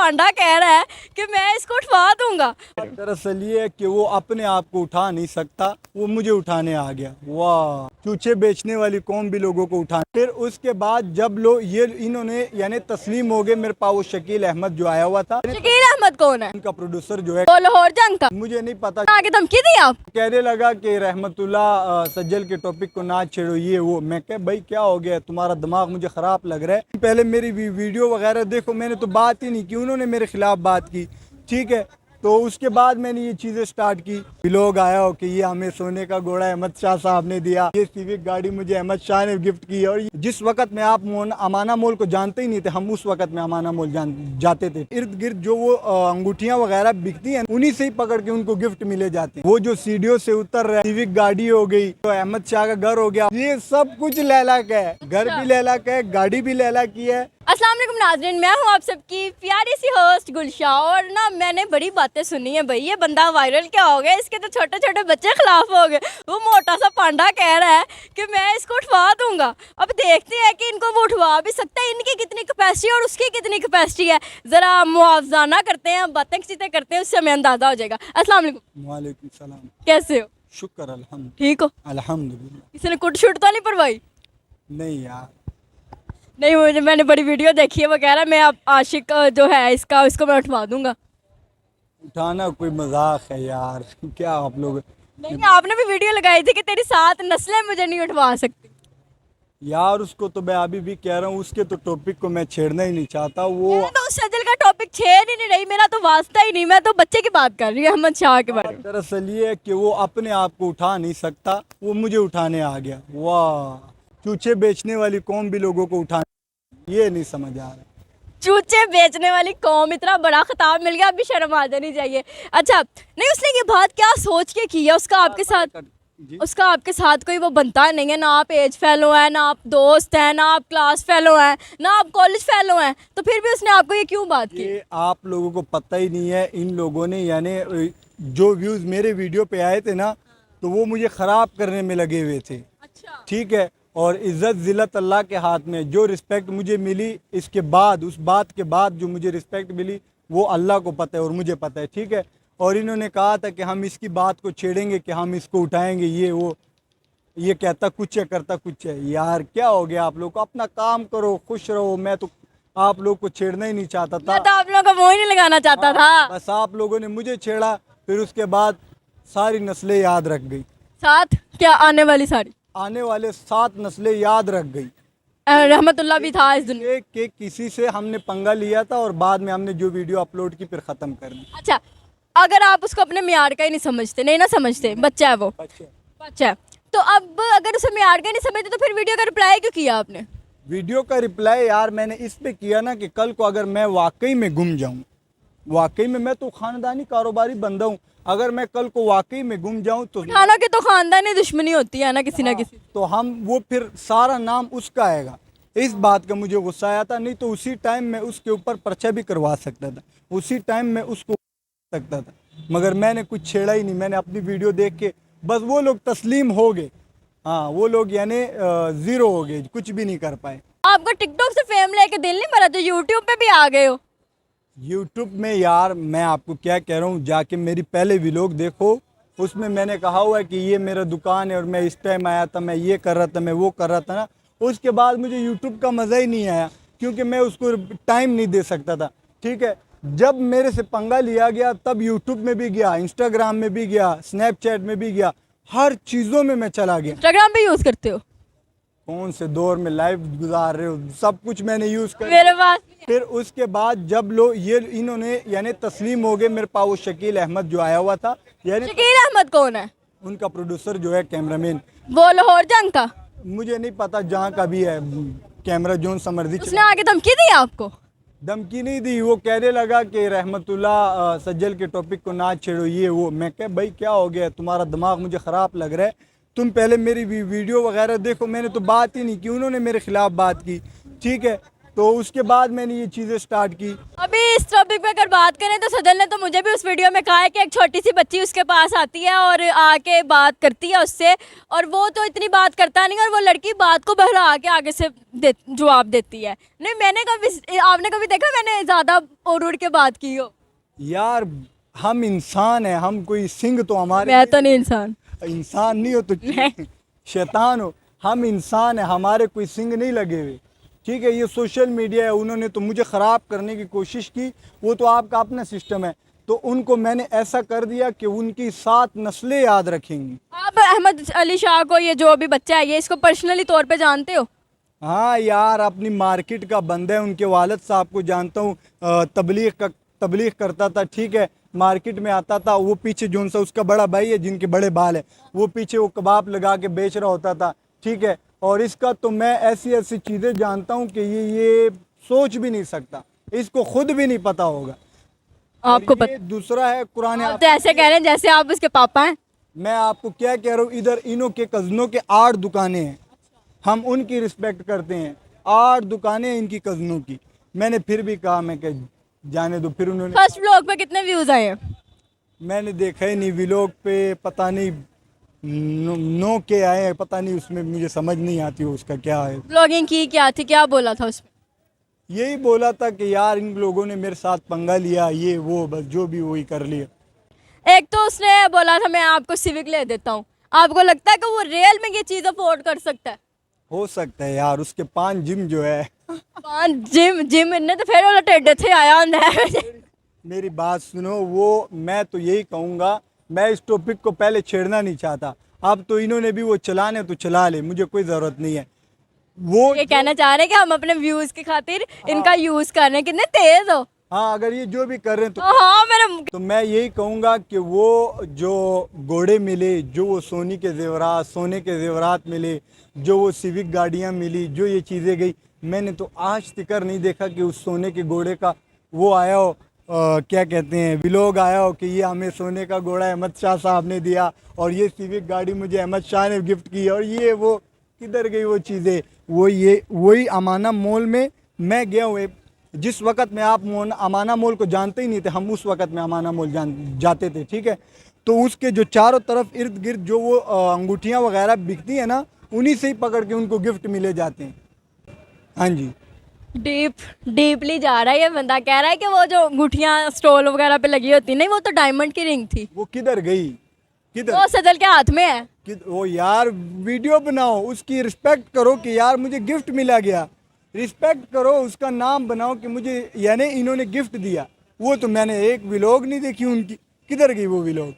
पांडा कह रहा है कि मैं इसको उठवा दूंगा। दरअसल ये है कि वो अपने आप को उठा नहीं सकता, वो मुझे उठाने आ गया। वाह, चूचे बेचने वाली कौम भी लोगों को उठा। फिर उसके बाद जब लोग ये इन्होंने यानी तस्लीम हो गए मेरे पास, वो शकील अहमद जो आया हुआ था, शकील अहमद कौन है? उनका प्रोड्यूसर जो है, वो लाहौर जंग का। मुझे नहीं पता। आगे धमकी दी आप? कहने लगा कि रहमतुल्लाह सज्जल के टॉपिक को ना छेड़ो, ये वो। मैं कह भाई क्या हो गया, तुम्हारा दिमाग मुझे ख़राब लग रहा है। पहले मेरी वीडियो वगैरह देखो, मैंने तो बात ही नहीं की, उन्होंने मेरे खिलाफ बात की, ठीक है। तो उसके बाद मैंने ये चीज़ें स्टार्ट की। लोग आया हो कि ये हमें सोने का घोड़ा अहमद शाह साहब ने दिया, ये सिविक गाड़ी मुझे अहमद शाह ने गिफ्ट की। और जिस वक्त में आप अमाना मॉल को जानते ही नहीं थे, हम उस वक्त में अमाना मॉल जाते थे। इर्द गिर्द जो वो अंगूठियां वगैरह बिकती हैं, उन्हीं से ही पकड़ के उनको गिफ्ट मिले जाते हैं। वो जो सीढ़ियों से उतर रहे, सिविक गाड़ी हो गई, तो अहमद शाह का घर हो गया, ये सब कुछ लैला का है। घर भी लैला का है, गाड़ी भी लैला की है। अस्सलाम वालेकुम नाज़रीन, मैं हूं आप सबकी प्यारी सी होस्ट गुलशा। और ना मैंने बड़ी बातें सुनी है भाई, ये बंदा वायरल क्या हो गया, इसके तो छोटे छोटे बच्चे खिलाफ हो गए। वो मोटा सा पांडा कह रहा है कि मैं इसको उठवा दूंगा। अब देखते हैं कि इनको वो उठवा भी सकता है, इनकी कितनी कैपेसिटी और उसकी कितनी कैपेसिटी है। ज़रा मुआवजाना करते हैं, बातें चीतें करते हैं, उससे हमें अंदाज़ा हो जाएगा। अस्सलाम वालेकुम। वालेकुम सलाम। कैसे हो? शुक्र अल्हम्दुलिल्लाह। ठीक हो? अल्हम्दुलिल्लाह। किसी ने कुट शुट तो नहीं परवाई? नहीं यार, नहीं, मुझे मैंने बड़ी वीडियो देखी है, वो कह रहा है मैं अब आशिक जो है इसको मैं उठवा दूंगा। उठाना कोई मजाक है यार, क्या आप लोग। नहीं, आपने भी वीडियो लगाई थी कि तेरी 7 नस्लें मुझे नहीं उठवा सकती। यार उसको तो मैं अभी भी कह रहा हूँ, उसके तो टॉपिक को मैं छेड़ना ही नहीं चाहता। वो मैं तो उस सजल का टॉपिक छेड़ ही नहीं रही, मेरा तो वास्ता ही नहीं। मैं तो बच्चे की बात कर रही हूँ, अहमद शाह के बारे में। दरअसल ये है कि वो अपने आप को उठा नहीं सकता, वो मुझे उठाने आ गया। वाह, चूचे बेचने वाली कौम भी लोगों को उठा, ये नहीं समझ आ रहा। चूचे बेचने वाली कौम, इतना बड़ा खिताब मिल गया, अभी शर्म आ जानी चाहिए। अच्छा, नहीं उसने ये बात क्या सोच के की है? उसका आपके साथ कोई वो बनता नहीं है, ना आप एज फेलो हैं, ना आप दोस्त हैं, ना आप क्लास फेलो हैं, ना आप कॉलेज फेलो हैं, तो फिर भी उसने आपको ये क्यों बात की? ये आप लोगों को पता ही नहीं है। इन लोगों ने यानी जो व्यूज़ मेरे वीडियो पे आए थे ना, तो वो मुझे ख़राब करने में लगे हुए थे। अच्छा। ठीक है, और इज़्ज़त ज़िल्लत अल्लाह के हाथ में। जो रिस्पेक्ट मुझे मिली इसके बाद, उस बात के बाद जो मुझे रिस्पेक्ट मिली, वो अल्लाह को पता है और मुझे पता है, ठीक है। और इन्होंने कहा था कि हम इसकी बात को छेड़ेंगे, कि हम इसको उठाएंगे, ये वो। ये कहता कुछ है, करता कुछ है। यार क्या हो गया आप लोग को? अपना काम करो, खुश रहो। मैं तो आप लोग को छेड़ना ही नहीं चाहता था। मैं तो आप लोगों को वो ही नहीं लगाना चाहता था। बस आप लोगों ने मुझे छेड़ा, फिर उसके बाद सारी नस्लें याद रख गई। साथ क्या आने वाली सारी आने वाले 7 नस्लें याद रख गई रहमतुल्लाह भी था इस दुनिया। कि किसी से हमने पंगा लिया था और बाद में हमने जो वीडियो अपलोड की फिर ख़त्म कर दी। अच्छा, अगर आप उसको अपने मियार का ही नहीं समझते, नहीं ना समझते, बच्चा है वो, बच्चा है, तो अब अगर उसे मियार का ही नहीं समझते तो फिर वीडियो का रिप्लाई क्यों किया आपने? वीडियो का रिप्लाई यार मैंने इस पे किया ना कि कल को अगर मैं वाकई में गुम जाऊं, वाकई में, मैं तो खानदानी कारोबारी बंदा हूं, अगर मैं कल को वाकई में गुम जाऊं तो हालांकि तो खानदानी दुश्मनी होती है ना किसी ना किसी। तो हम वो फिर सारा नाम उसका आएगा। इस बात का मुझे गुस्सा आया था। नहीं तो उसी टाइम में उसके ऊपर पर्चा भी करवा सकता था, उसी टाइम में उसको सकता था, मगर मैंने कुछ छेड़ा ही नहीं। मैंने अपनी वीडियो देख के बस वो लोग तस्लीम हो गए। हाँ, वो लोग यानी ज़ीरो हो गए, कुछ भी नहीं कर पाए। आपको टिकटॉक से फेम लेके दिल नहीं भरा तो यूट्यूब पे भी आ गए हो? यूट्यूब में यार मैं आपको क्या कह रहा हूँ, जाके मेरी पहले व्लॉग देखो, उसमें मैंने कहा हुआ है कि ये मेरा दुकान है और मैं इस टाइम आया था, मैं ये कर रहा था, मैं वो कर रहा था ना। उसके बाद मुझे यूट्यूब का मज़ा ही नहीं आया, क्योंकि मैं उसको टाइम नहीं दे सकता था, ठीक है। जब मेरे से पंगा लिया गया तब यूट्यूब में भी गया, इंस्टाग्राम में भी गया, स्नैपचैट में भी गया, हर चीज़ों में मैं चला गया। इंस्टाग्राम पे यूज करते हो? कौन से दौर में लाइफ गुजार रहे हो, सब कुछ मैंने यूज़ कर। मेरे पास फिर उसके बाद जब लोग ये इन्होंने यानी तस्लीम हो गए मेरे पास, वो शकील अहमद जो आया हुआ था, यानी शकील अहमद कौन है? उनका प्रोड्यूसर जो है, कैमरामैन, वो लाहौर जंग का। मुझे नहीं पता जहाँ का भी है, कैमरा जोन समर्दी। उसने आगे धमकी दी आपको? धमकी नहीं दी, वो कहने लगा कि रहमतुल्लाह सज्जल के टॉपिक को ना छेड़ो, ये वो। मैं कह भाई क्या हो गया, तुम्हारा दिमाग मुझे ख़राब लग रहा है। तुम पहले मेरी वीडियो वगैरह देखो, मैंने तो बात ही नहीं की, उन्होंने मेरे खिलाफ बात की, ठीक है। तो उसके बाद मैंने ये चीज़ें स्टार्ट की. अभी इस टॉपिक पे अगर बात करें तो सजल ने तो मुझे भी उस वीडियो में कहा है कि एक छोटी सी बच्ची उसके पास आती है और आके बात करती है उससे, और वो तो इतनी बात करता नहीं और वो लड़की बात को बहरा के आगे से जवाब देती है. नहीं, आपने कभी देखा मैंने ज़्यादा उड़ के बात की हो? यार हम इंसान हैं, हम कोई सिंह तो हमारे मैं तो नहीं इंसान नहीं हो तो शैतान हो. हम इंसान हैं, हमारे कोई सिंग नहीं लगे हुए. ठीक है, ये सोशल मीडिया है, उन्होंने तो मुझे ख़राब करने की कोशिश की, वो तो आपका अपना सिस्टम है. तो उनको मैंने ऐसा कर दिया कि उनकी 7 नस्लें याद रखेंगी. आप अहमद अली शाह को, ये जो अभी बच्चा है, ये इसको पर्सनली तौर पे जानते हो? हाँ यार, अपनी मार्केट का बंदा है. उनके वालिद साहब को जानता हूँ, तबलीग करता था. ठीक है, मार्केट में आता था, वो पीछे जो सा उसका बड़ा भाई है जिनके बड़े बाल है, वो पीछे वो कबाब लगा के बेच रहा होता था. ठीक है, और इसका तो मैं ऐसी ऐसी चीज़ें जानता हूँ कि ये सोच भी नहीं सकता, इसको खुद भी नहीं पता होगा. आपको और ये दूसरा है कुरान. आप तो ऐसे कह रहे हैं जैसे आप उसके पापा हैं. मैं आपको क्या कह रहा हूँ, इधर इनों के कज़नों के 8 दुकानें हैं, हम उनकी रिस्पेक्ट करते हैं. 8 दुकानें हैं इनकी कज़नों की. मैंने फिर भी कहा, मैं कि जाने दो. फिर उन्होंने, फर्स्ट व्लॉग पे कितने व्यूज आए हैं? मैंने देखा ही नहीं. व्लॉग पे पता नहीं नो के आए हैं, पता नहीं, उसमें मुझे समझ नहीं आती उसका क्या है. व्लॉगिंग की क्या थी, क्या बोला था उसमें? यही बोला था कि यार इन लोगों ने मेरे साथ पंगा लिया, ये वो, बस जो भी वही कर लिया. एक तो उसने बोला था मैं आपको सिविक ले देता हूँ. आपको लगता है कि वो रियल में ये चीज़ अफोर्ड कर सकता है? हो सकता है यार, उसके 5 जिम जो है 5 जिम इन्ने तो फिर वाला टेढ़े थे आया ਹੁੰਦਾ है. मेरी बात सुनो, वो मैं तो यही कहूँगा, मैं इस टॉपिक को पहले छेड़ना नहीं चाहता. अब तो इन्होंने भी वो चलाने तो चला ले, मुझे कोई ज़रूरत नहीं है. वो ये कहना चाह रहे हैं कि हम अपने व्यूज की खातिर इनका यूज कर रहे हैं. कितने तेज हो. हाँ, अगर ये जो भी कर रहे हैं हाँ मेरे तो मैं यही कहूँगा कि वो जो घोड़े मिले, जो वो सोने के जेवरात मिले, जो वो सिविक गाड़ियाँ मिली, जो ये चीज़ें गई, मैंने तो आज तक नहीं देखा कि उस सोने के घोड़े का वो आया हो, क्या कहते हैं, व्लॉग आया हो कि ये हमें सोने का घोड़ा अहमद शाह साहब ने दिया और ये सिविक गाड़ी मुझे अहमद शाह ने गिफ्ट की, और ये वो. किधर गई वो चीज़ें? वही अमाना मॉल में मैं गया हुए. जिस वक़्त में आप अमाना मॉल को जानते ही नहीं थे, हम उस वक़्त में अमाना मॉल जाते थे. ठीक है, तो उसके जो चारों तरफ इर्द गिर्द जो वो अंगूठियाँ वगैरह बिकती है ना, उन्हीं से ही पकड़ के उनको गिफ्ट मिले जाते हैं. हाँ जी. डीपली जा रहा है ये बंदा. कह रहा है कि वो जो अंगूठियाँ स्टॉल वगैरह पे लगी होती, नहीं वो तो डायमंड की रिंग थी. वो किधर गई? किधर? वो सजल के हाथ में है. वो यार वीडियो बनाओ, उसकी रिस्पेक्ट करो कि यार मुझे गिफ्ट मिला गया. रिस्पेक्ट करो, उसका नाम बनाओ कि मुझे यानी इन्होंने गिफ्ट दिया. वो तो मैंने एक व्लॉग नहीं देखी उनकी. किधर गई वो व्लॉग?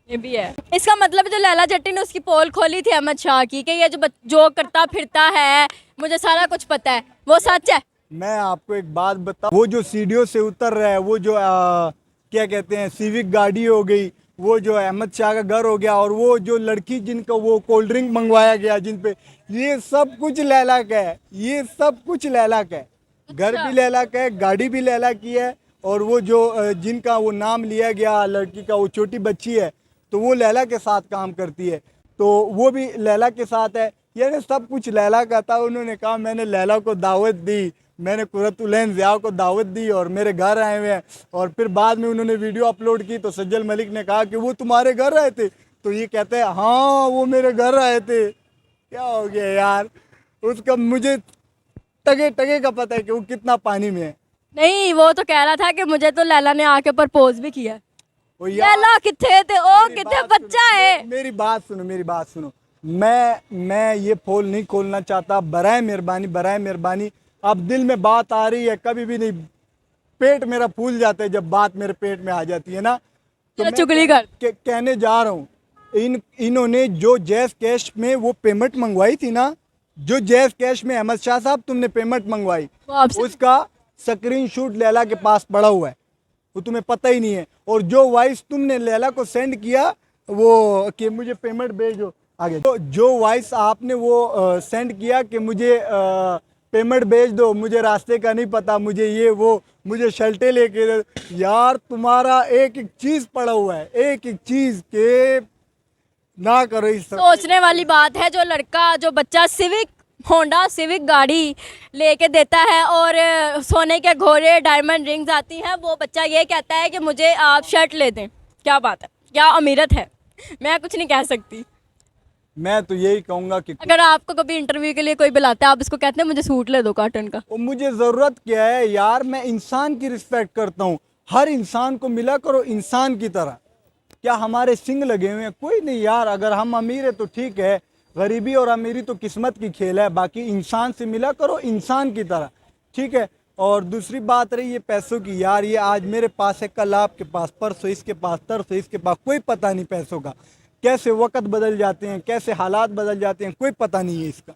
ये भी है. इसका मतलब जो लैला जट्टी ने उसकी पोल खोली थी अहमद शाह की कि ये जो करता फिरता है मुझे सारा कुछ पता है, वो सच है? मैं आपको एक बात बताऊं, वो जो सीढ़ियों से उतर रहा है, वो जो क्या कहते हैं, सिविक गाड़ी हो गई, वो जो अहमद शाह का घर हो गया, और वो जो लड़की जिनका वो कोल्ड ड्रिंक मंगवाया गया जिन पे, ये सब कुछ लैला का है. ये सब कुछ लैला का है. घर भी लैला का है, गाड़ी भी लैला की है, और वो जो जिनका वो नाम लिया गया लड़की का, वो छोटी बच्ची है, तो वो लैला के साथ काम करती है, तो वो भी लैला के साथ है. यानी सब कुछ लैला का था. उन्होंने कहा मैंने लैला को दावत दी, मैंने कुरतुलैन ज़िया को दावत दी और मेरे घर आए हुए हैं. और फिर बाद में उन्होंने वीडियो अपलोड की तो सज्जल मलिक ने कहा कि वो तुम्हारे घर आए थे, तो ये कहते हैं हाँ वो मेरे घर आए थे. क्या हो गया यार, उसका मुझे टगे टगे का पता है कि वो कितना पानी में है. नहीं, वो तो कह रहा था कि मुझे तो लैला ने आके प्रपोज भी किया. वो यार लैला किथे थे, ओ किथे बच्चा है. मेरी बात सुनो. मैं ये पोल नहीं खोलना चाहता, बराए मेहरबानी. अब दिल में बात आ रही है, कभी भी नहीं, पेट मेरा फूल जाता है जब बात मेरे पेट में आ जाती है ना, तो मैं चुगली कर. कहने जा रहा हूँ, इन्होंने जो जैज़ कैश में वो पेमेंट मंगवाई थी ना, जो जैज़ कैश में अहमद शाह साहब तुमने पेमेंट मंगवाई, उसका स्क्रीनशॉट लैला के पास पड़ा हुआ है, वो तुम्हें पता ही नहीं है. और जो वॉइस तुमने लैला को सेंड किया वो कि मुझे पेमेंट भेजो आगे, तो जो वॉइस आपने वो सेंड किया कि मुझे पेमेंट भेज दो, मुझे रास्ते का नहीं पता, मुझे ये वो, मुझे शर्टें लेके दे. यार तुम्हारा एक एक चीज़ पड़ा हुआ है, एक एक चीज़ के ना करो इस. सोचने वाली बात है. जो लड़का, जो बच्चा सिविक होंडा सिविक गाड़ी लेके देता है और सोने के घोड़े डायमंड रिंग्स आती हैं, वो बच्चा ये कहता है कि मुझे आप शर्ट ले दें। क्या बात है, क्या अमीरत है, मैं कुछ नहीं कह सकती। मैं तो यही कहूँगा कि अगर आपको कभी इंटरव्यू के लिए कोई बुलाता है, आप इसको कहते हैं मुझे सूट ले दो कॉटन का। वो मुझे ज़रूरत क्या है यार, मैं इंसान की रिस्पेक्ट करता हूँ, हर इंसान को मिला करो इंसान की तरह। क्या हमारे सिंग लगे हुए हैं? कोई नहीं यार, अगर हम अमीर है तो ठीक है, गरीबी और अमीरी तो किस्मत की खेल है, बाकी इंसान से मिला करो इंसान की तरह, ठीक है। और दूसरी बात रही ये पैसों की, यार ये आज मेरे पास है, कल आपके पास, परसों इसके पास, तरसों इसके पास, कोई पता नहीं पैसों का, कैसे वक्त बदल जाते हैं, कैसे हालात बदल जाते हैं, कोई पता नहीं है इसका।